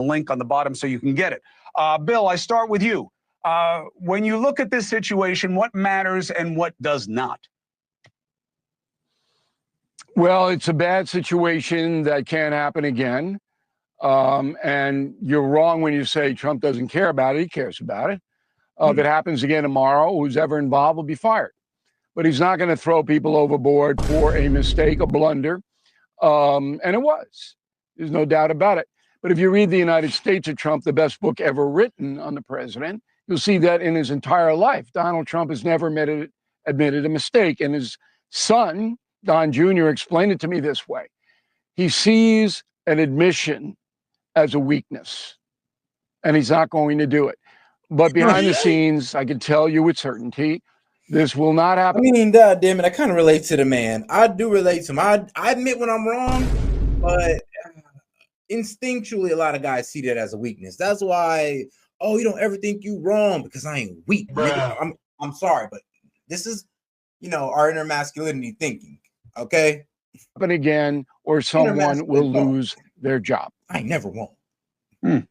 link on the bottom so you can get it. Bill, I start with you. When you look at this situation, what matters and what does not? Well, it's a bad situation that can't happen again. And you're wrong when you say Trump doesn't care about it. He cares about it. If it happens again tomorrow, who's ever involved will be fired. But he's not going to throw people overboard for a mistake, a blunder. And it was. There's no doubt about it. But if you read The United States of Trump, the best book ever written on the president, you'll see that in his entire life, Donald Trump has never admitted a mistake. And his son, Don Jr., explained it to me this way. He sees an admission as a weakness, and he's not going to do it. But behind the scenes, I can tell you with certainty, this will not happen. I mean, damn it, I kind of relate to the man. I do relate to him. I admit when I'm wrong, but instinctually, a lot of guys see that as a weakness. That's why, oh, you don't ever think you wrong because I ain't weak. I'm sorry, but this is, our inner masculinity thinking, okay? Happen again, or someone will lose their job. I ain't never won.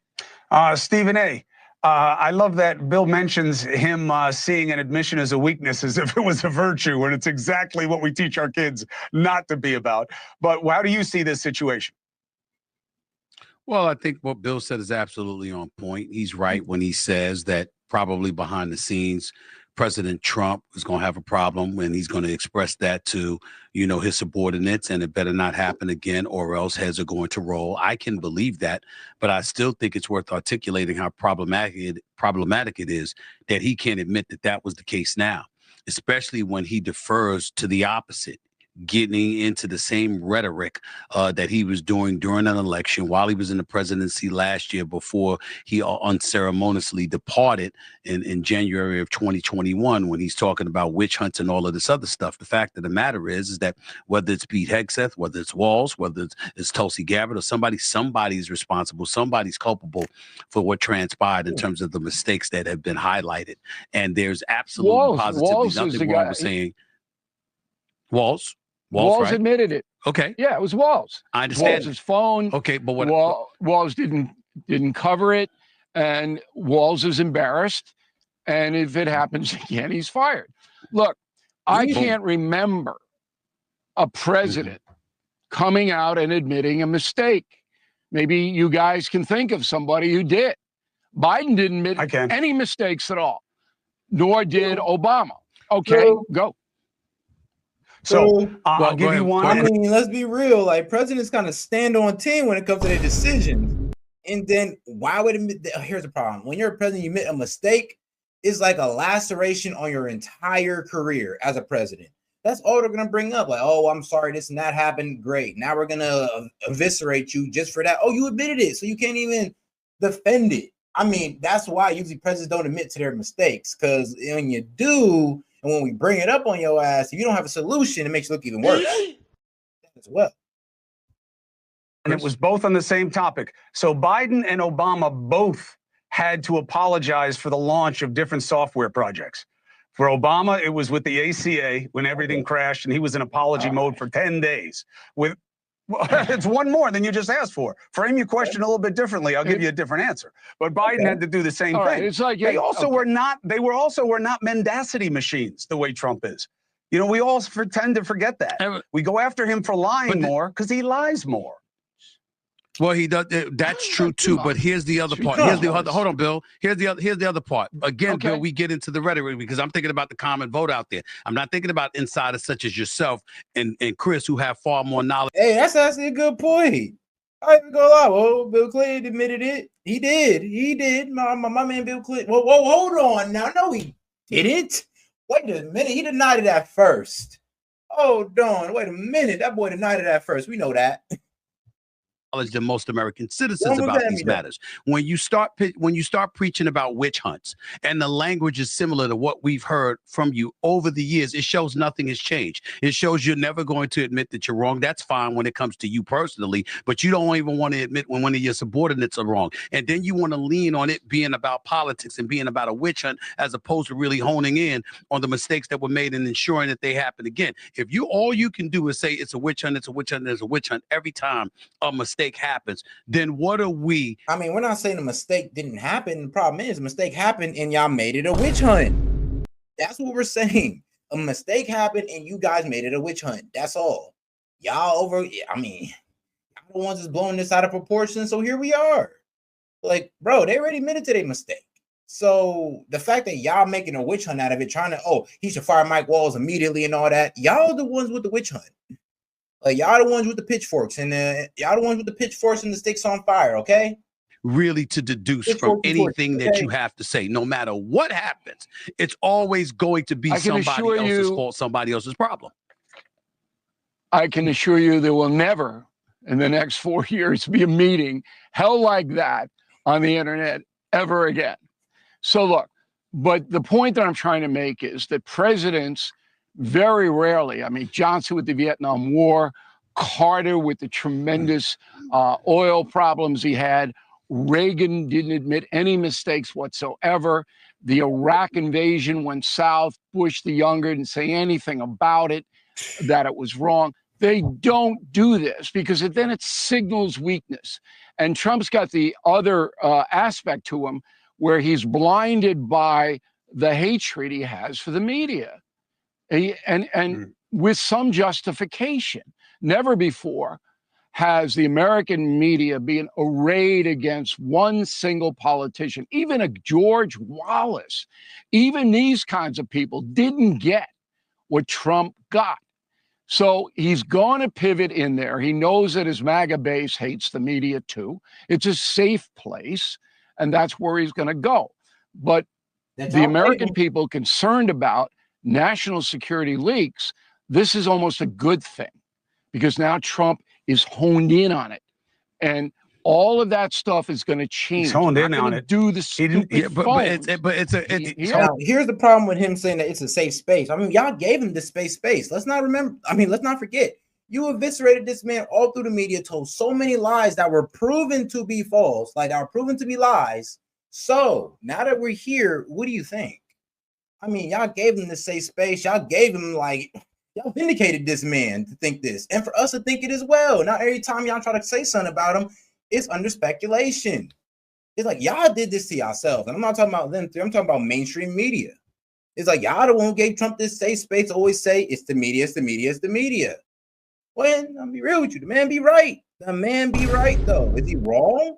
Stephen A., I love that Bill mentions him seeing an admission as a weakness as if it was a virtue, and it's exactly what we teach our kids not to be about. But how do you see this situation? Well, I think what Bill said is absolutely on point. He's right when he says that probably behind the scenes, President Trump is going to have a problem, and he's going to express that to, his subordinates, and it better not happen again, or else heads are going to roll. I can believe that, but I still think it's worth articulating how problematic it is that he can't admit that that was the case now, especially when he defers to the opposite, getting into the same rhetoric that he was doing during an election while he was in the presidency last year before he unceremoniously departed in January of 2021 when he's talking about witch hunts and all of this other stuff. The fact of the matter is that whether it's Pete Hegseth, whether it's Walz, whether it's Tulsi Gabbard or somebody's responsible, somebody's culpable for what transpired in terms of the mistakes that have been highlighted. And there's absolutely positively nothing wrong with saying Walz. Walz right? admitted it. Okay. Yeah, it was Walz. I understand. Walz's phone. Okay, but what? Walz didn't cover it, and Walz is embarrassed. And if it happens again, he's fired. Look, I can't remember a president coming out and admitting a mistake. Maybe you guys can think of somebody who did. Biden didn't admit any mistakes at all, nor did Obama. Okay, go. So I'll give you one. I mean, let's be real. Like, presidents kind of stand on 10 when it comes to their decisions. And then why would admit? Here's the problem. When you're a president, you admit a mistake, it's like a laceration on your entire career as a president. That's all they're going to bring up. Like, oh, I'm sorry, this and that happened. Great. Now we're going to eviscerate you just for that. Oh, you admitted it. So you can't even defend it. I mean, that's why usually presidents don't admit to their mistakes. Because when you do, and when we bring it up on your ass, if you don't have a solution, it makes you look even worse as well. And it was both on the same topic. So Biden and Obama both had to apologize for the launch of different software projects. For Obama, it was with the ACA when everything crashed, and he was in apology mode for 10 days. It's one more than you just asked for. Frame your question a little bit differently. I'll give you a different answer. But Biden had to do the same thing. Right, it's like, they were not mendacity machines the way Trump is. We all tend to forget that. We go after him for lying more because he lies more. Well, he does. That's true too. But here's the other part. Hold on, Bill. Here's the other part. Again, Bill, we get into the rhetoric because I'm thinking about the common vote out there. I'm not thinking about insiders such as yourself and Chris, who have far more knowledge. Hey, that's actually a good point. I ain't gonna lie. Well, Bill Clinton admitted it. He did. My man, Bill Clinton. Whoa, hold on now. No, he didn't. Wait a minute. He denied it at first. Hold on. Wait a minute. That boy denied it at first. We know that. Than most American citizens about these matters. When you start preaching about witch hunts and the language is similar to what we've heard from you over the years, it shows nothing has changed. It shows you're never going to admit that you're wrong. That's fine when it comes to you personally, but you don't even want to admit when one of your subordinates are wrong. And then you want to lean on it being about politics and being about a witch hunt as opposed to really honing in on the mistakes that were made and ensuring that they happen again. If all you can do is say it's a witch hunt, it's a witch hunt, it's a witch hunt every time a mistake mistake happens, then what are we? I mean, we're not saying a mistake didn't happen. The problem is a mistake happened and y'all made it a witch hunt. That's what we're saying. A mistake happened and you guys made it a witch hunt. That's all. Y'all I mean, y'all the ones that's blowing this out of proportion. So here we are. Like, bro, they already admitted to their mistake. So the fact that y'all making a witch hunt out of it, trying to, he should fire Mike Walls immediately and all that. Y'all the ones with the witch hunt. Like, y'all the ones with the pitchforks and y'all the ones with the pitchforks and the sticks on fire, okay? Really to deduce from anything that you have to say, no matter what happens, it's always going to be somebody else's fault, somebody else's problem. I can assure you there will never in the next 4 years be a meeting held like that on the internet ever again. So look, but the point that I'm trying to make is that presidents very rarely, I mean, Johnson with the Vietnam War, Carter with the tremendous oil problems he had, Reagan didn't admit any mistakes whatsoever. The Iraq invasion went south. Bush the younger didn't say anything about it, that it was wrong. They don't do this because then it signals weakness. And Trump's got the other aspect to him where he's blinded by the hatred he has for the media. And with some justification. Never before has the American media been arrayed against one single politician, even a George Wallace. Even these kinds of people didn't get what Trump got. So he's going to pivot in there. He knows that his MAGA base hates the media too. It's a safe place, and that's where he's going to go. But the American people concerned about national security leaks, this is almost a good thing because now Trump is honed in on it. And all of that stuff is going to change. He's honed in on it. Do the stupid here's the problem with him saying that it's a safe space. I mean, y'all gave him this space. Let's not forget. You eviscerated this man all through the media, told so many lies that were proven to be false, like that were proven to be lies. So now that we're here, what do you think? I mean, y'all gave him this safe space. Y'all gave him y'all vindicated this man to think this, and for us to think it as well. Not every time y'all try to say something about him, it's under speculation. It's like y'all did this to yourselves. And I'm not talking about them three. I'm talking about mainstream media. It's like y'all the one who gave Trump this safe space to always say it's the media, it's the media, it's the media. When I'll be real with you, the man be right. The man be right though. Is he wrong?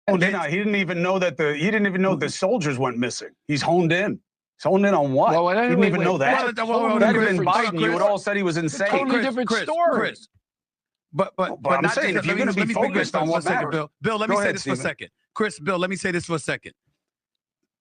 He didn't even know that the soldiers went missing. He's honed in. He's honed in on what? Well, he didn't even know that. That had been Biden. You would all said he was insane. Totally different story. Chris. But I'm saying, if you're going to be focused on what matters. Bill, let me say this for a second. Chris, Bill, let me say this for a second.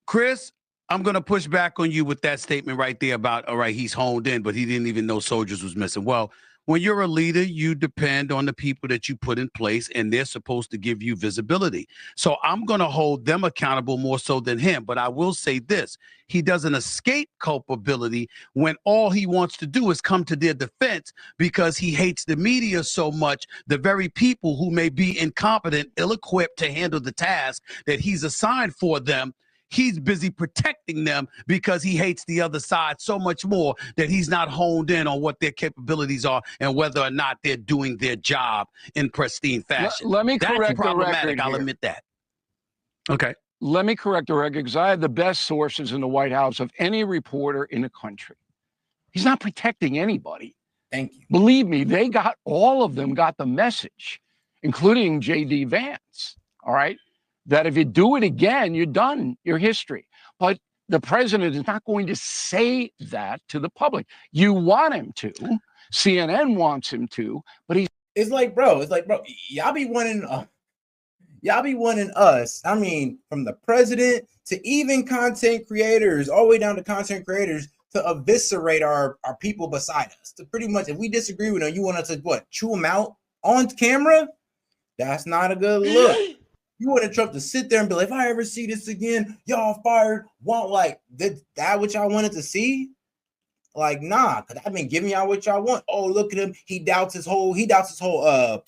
Chris, I'm going to push back on you with that statement right there about, all right, he's honed in, but he didn't even know soldiers was missing. Well, when you're a leader, you depend on the people that you put in place, and they're supposed to give you visibility. So I'm going to hold them accountable more so than him. But I will say this. He doesn't escape culpability when all he wants to do is come to their defense because he hates the media so much. The very people who may be incompetent, ill-equipped to handle the task that he's assigned for them, he's busy protecting them because he hates the other side so much more that he's not honed in on what their capabilities are and whether or not they're doing their job in pristine fashion. Let me correct the record. I'll admit that. Okay. Let me correct the record because I have the best sources in the White House of any reporter in the country. He's not protecting anybody. Thank you. Believe me, all of them got the message, including J.D. Vance. All right. That if you do it again, you're done, you're history. But the president is not going to say that to the public. You want him to. CNN wants him to, but it's like, bro, y'all be wanting us. I mean, from the president to even content creators, all the way down to content creators, to eviscerate our people beside us. To pretty much, if we disagree with them, you want us to chew them out on camera? That's not a good look. You want Trump to sit there and be like, if I ever see this again, y'all fired. That what y'all wanted to see? Like, nah, because I've been giving y'all what y'all want. Oh, look at him. He doubts his whole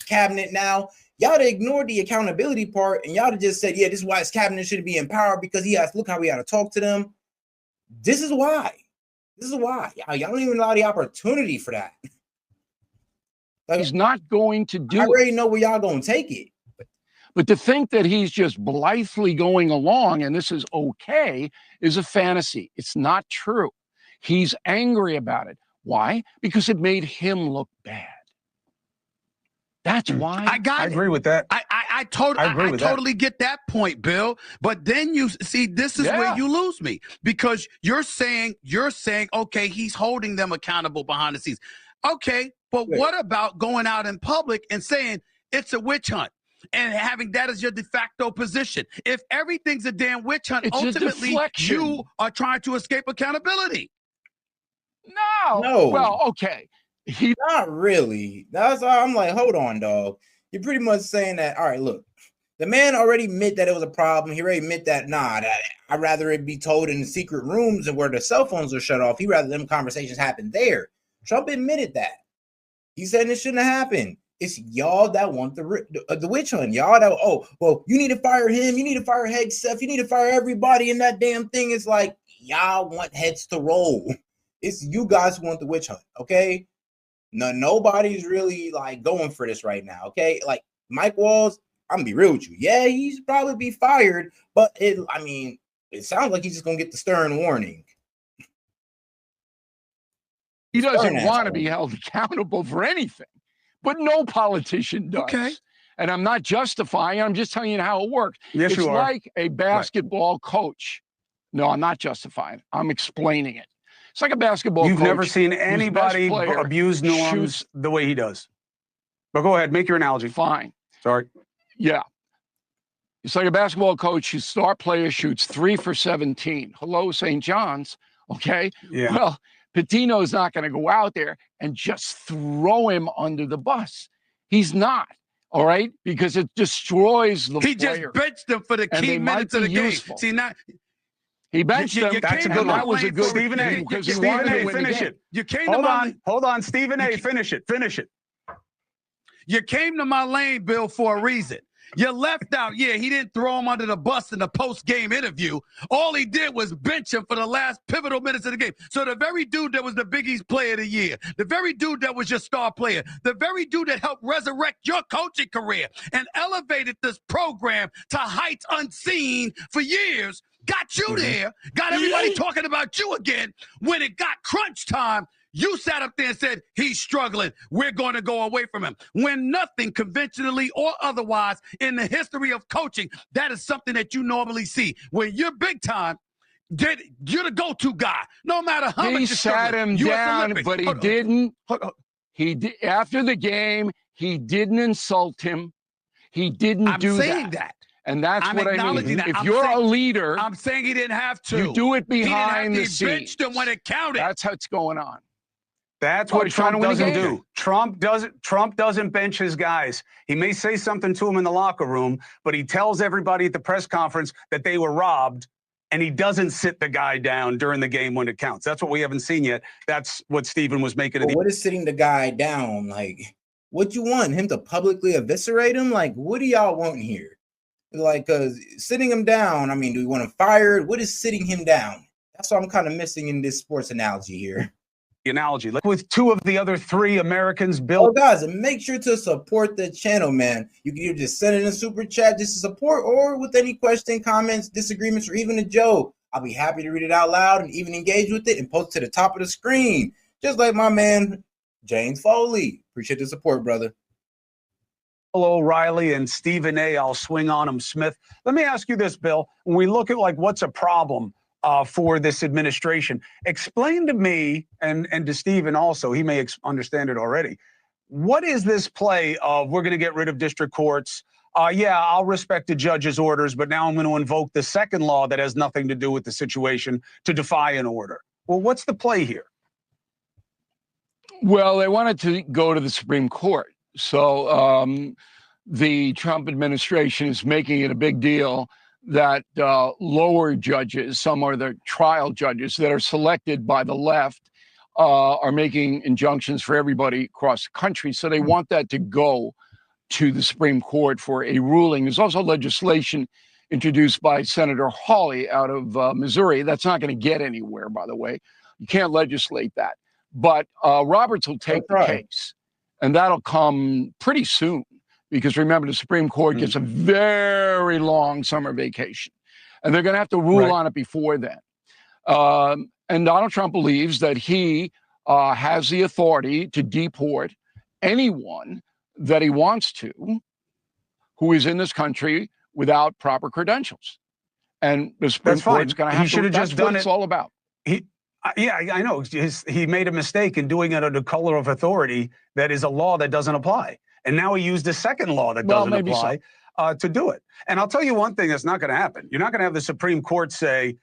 cabinet now. Y'all ignored the accountability part, and y'all just said, yeah, this is why his cabinet shouldn't be in power because look how we had to talk to them. This is why. Y'all don't even allow the opportunity for that. Like, He's not going to do I it. already know where y'all gonna take it. But to think that he's just blithely going along and this is okay is a fantasy. It's not true. He's angry about it. Why? Because it made him look bad. That's why. I agree with that. I totally get that point, Bill. But then you see, this is where you lose me, because you're saying, okay, he's holding them accountable behind the scenes. Okay, but what about going out in public and saying it's a witch hunt and having that as your de facto position? If everything's a damn witch hunt, It's ultimately you are trying to escape accountability. No. Well, okay. Not really. That's why I'm like, hold on, dog. You're pretty much saying that, all right, look, the man already admit that it was a problem. He already admit that, I'd rather it be told in the secret rooms and where the cell phones are shut off. He'd rather them conversations happen there. Trump admitted that. He said it shouldn't have happened. It's y'all that want the witch hunt. Y'all that, oh, well, you need to fire him. You need to fire Hegseth. You need to fire everybody in that damn thing. It's like, y'all want heads to roll. It's you guys who want the witch hunt, okay? No, nobody's really like going for this right now, okay? Like Mike Walls, I'm gonna be real with you. Yeah, he's probably be fired, but it sounds like he's just gonna get the stern warning. He doesn't want to be held accountable for anything, but no politician does. Okay. And I'm not justifying, I'm just telling you how it works. Yes, it's you are. like a basketball coach. No, I'm not justifying. I'm explaining it. It's like a basketball coach. You've never seen anybody abuse norms the way he does. But go ahead, make your analogy. Fine. Sorry. Yeah. It's like a basketball coach whose star player shoots 3 for 17. Hello, St. John's. Okay. Yeah. Well, Pitino's not going to go out there and just throw him under the bus. He's not. All right. Because it destroys the player. He just benched him for the key minutes of the game. See, now. He benched him. That's a good one. That was a good Stephen A. Stephen A. Finish it. You came Hold on. Stephen A. Finish it. You came to my lane, Bill, for a reason. You left out. Yeah, he didn't throw him under the bus in the post-game interview. All he did was bench him for the last pivotal minutes of the game. So the very dude that was the Big East player of the year, the very dude that was your star player, the very dude that helped resurrect your coaching career and elevated this program to heights unseen for years, got you there, got everybody talking about you again. When it got crunch time, you sat up there and said, he's struggling. We're going to go away from him. When nothing conventionally or otherwise in the history of coaching, that is something that you normally see. When you're big time, you're the go-to guy. No matter how much he sat him down, but he didn't. He did, after the game, he didn't insult him. He didn't do that. I'm saying that. And that's what I mean. If you're a leader, I'm saying he didn't have to. You do it behind the scenes. He benched him when it counted. That's how it's going on. That's what Trump doesn't do. Trump doesn't bench his guys. He may say something to them in the locker room, but he tells everybody at the press conference that they were robbed, and he doesn't sit the guy down during the game when it counts. That's what we haven't seen yet. That's what Stephen was making. What is sitting the guy down? Like, what you want? Him to publicly eviscerate him? Like, what do y'all want here? Like, sitting him down, I mean, do we want him fired? What is sitting him down? That's what I'm kind of missing in this sports analogy here. Analogy, like with 2 of the other 3 Americans built. Oh, guys, and make sure to support the channel, man. You can either just send in a super chat just to support, or with any question, comments, disagreements, or even a joke. I'll be happy to read it out loud and even engage with it and post it to the top of the screen, just like my man James Foley. Appreciate the support, brother. O'Reilly and Stephen A. I'll swing on him, Smith. Let me ask you this, Bill. When we look at like what's a problem for this administration, explain to me and to Stephen also, he may understand it already. What is this play of we're going to get rid of district courts? Yeah, I'll respect the judge's orders, but now I'm going to invoke the second law that has nothing to do with the situation to defy an order. Well, what's the play here? Well, they wanted to go to the Supreme Court. So the Trump administration is making it a big deal that lower judges, some are the trial judges that are selected by the left, are making injunctions for everybody across the country. So they want that to go to the Supreme Court for a ruling. There's also legislation introduced by Senator Hawley out of Missouri. That's not going to get anywhere, by the way. You can't legislate that. But Roberts will take the case. and that'll come pretty soon. Because remember, the Supreme Court gets a very long summer vacation, and they're going to have to rule on it before then. And Donald Trump believes that he has the authority to deport anyone that he wants to who is in this country without proper credentials. And the Supreme Court's going to have to. He should have just done it. That's what it's all about. Yeah, I know. He made a mistake in doing it under color of authority that is a law that doesn't apply. And now he used a second law that doesn't apply to do it. And I'll tell you one thing that's not going to happen. You're not going to have the Supreme Court say,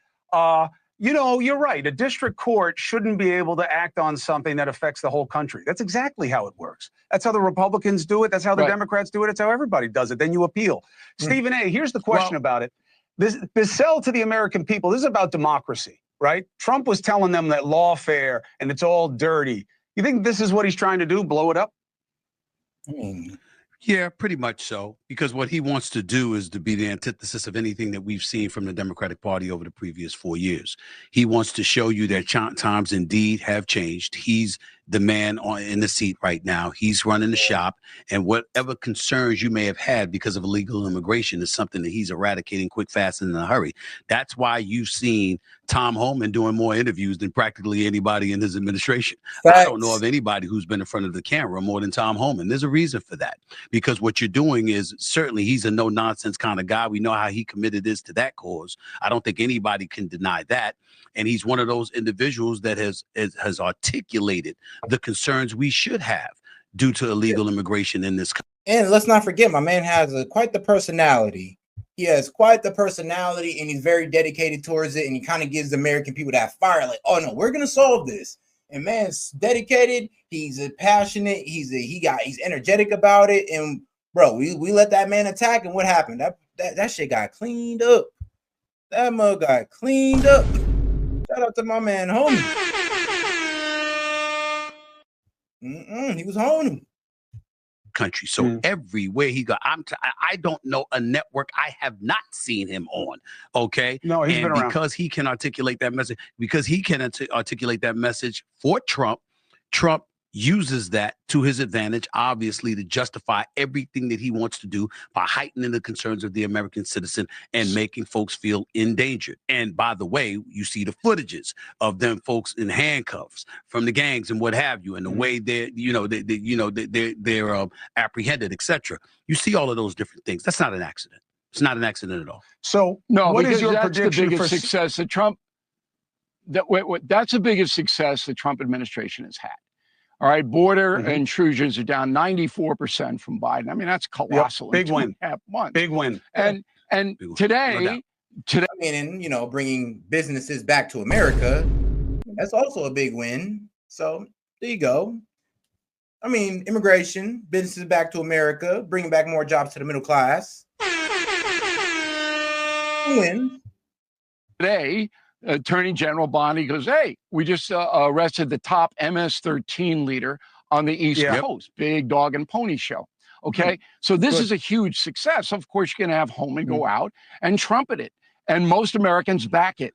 you're right. A district court shouldn't be able to act on something that affects the whole country. That's exactly how it works. That's how the Republicans do it. That's how the Democrats do it. It's how everybody does it. Then you appeal. Stephen A., here's the question about it. This sell to the American people, this is about democracy, right? Trump was telling them that lawfare and it's all dirty. You think this is what he's trying to do, blow it up? Yeah, pretty much so, because what he wants to do is to be the antithesis of anything that we've seen from the Democratic Party over the previous 4 years. He wants to show you that times indeed have changed. He's the man in the seat right now. He's running the shop, and whatever concerns you may have had because of illegal immigration is something that he's eradicating quick, fast, and in a hurry. That's why you've seen Tom Homan doing more interviews than practically anybody in his administration. Facts. I don't know of anybody who's been in front of the camera more than Tom Homan. There's a reason for that, because what you're doing is, certainly he's a no-nonsense kind of guy. We know how he committed is to that cause. I don't think anybody can deny that. And he's one of those individuals that has articulated the concerns we should have due to illegal immigration in this country. And let's not forget, my man has quite the personality. He has quite the personality, and he's very dedicated towards it. And he kind of gives the American people that fire, like, oh no, we're gonna solve this. And man's dedicated. He's passionate. He's energetic about it. And bro, we let that man attack, and what happened? That shit got cleaned up. That mug got cleaned up. Shout out to my man, homie. He was home. Country. So everywhere he got, I don't know a network I have not seen him on. Okay. No, he's been around. Because he can articulate that message, articulate that message for Trump. Trump uses that to his advantage, obviously, to justify everything that he wants to do by heightening the concerns of the American citizen and making folks feel endangered. And by the way, you see the footages of them folks in handcuffs from the gangs and what have you, and the way they're apprehended, etc. You see all of those different things. That's not an accident. It's not an accident at all. So, what is your prediction for success that Trump? That's the biggest success the Trump administration has had. All right, border intrusions are down 94% from Biden. I mean, that's colossal. Big win. Big win. And today, I mean, and bringing businesses back to America, that's also a big win. So there you go. I mean, immigration, businesses back to America, bringing back more jobs to the middle class. Win. Today, Attorney General Bondi goes, hey, we just arrested the top MS-13 leader on the East Coast. Big dog and pony show. Okay. So this is a huge success. Of course, you're going to have Homan go out and trumpet it. And most Americans back it.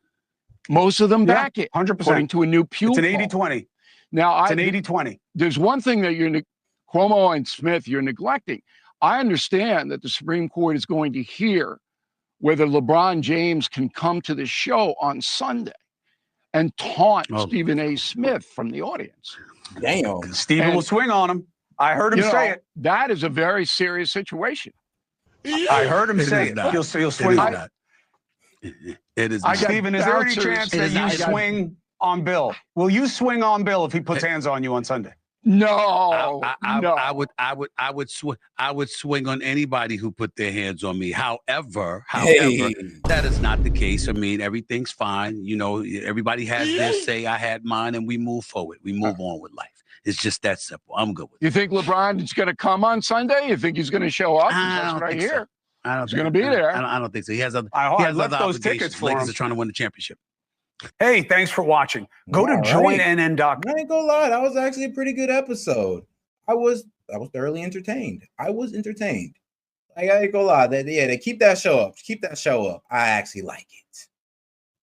Most of them back it. 100%. According to a new Pew poll. It's an 80-20. Now, it's an 80-20. There's one thing that Cuomo and Smith, you're neglecting. I understand that the Supreme Court is going to hear whether LeBron James can come to the show on Sunday and taunt Stephen A. Smith from the audience. Damn. Stephen will swing on him. I heard him say it. That is a very serious situation. I heard him say it. He'll swing on that. It is. Stephen, is there any chance that you swing on Bill? Will you swing on Bill if he puts hands on you on Sunday? No, no. I would swing on anybody who put their hands on me. However, that is not the case. I mean, everything's fine. Everybody has their say. I had mine, and we move forward. We move on with life. It's just that simple. I'm good with it. You think LeBron is going to come on Sunday? You think he's going to show up? That's what I hear. I don't. He's going to be there. I don't think so. He has other. I left those tickets for him. Lakers are trying to win the championship. Hey, thanks for watching. Go to joinnn.com. I ain't gonna lie, that was actually a pretty good episode. I was thoroughly entertained. I was entertained. I ain't gonna lie. They keep that show up. Keep that show up. I actually like it.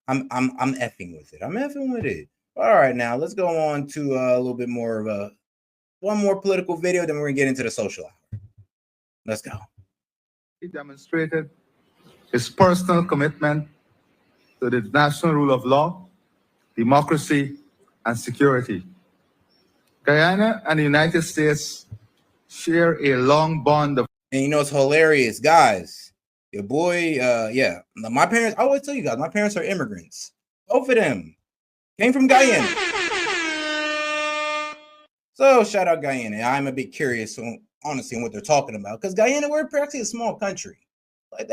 I'm effing with it. I'm effing with it. All right, now let's go on to a little bit more of a one more political video, then we're gonna get into the social hour. Let's go. He demonstrated his personal commitment to the national rule of law, democracy, and security. Guyana and the United States share a long bond of. And you know it's hilarious, guys. Your boy, yeah. My parents, I always tell you guys, my parents are immigrants. Both of them came from Guyana. So shout out Guyana. I'm a bit curious, honestly, on what they're talking about, because Guyana, we're practically a small country. Like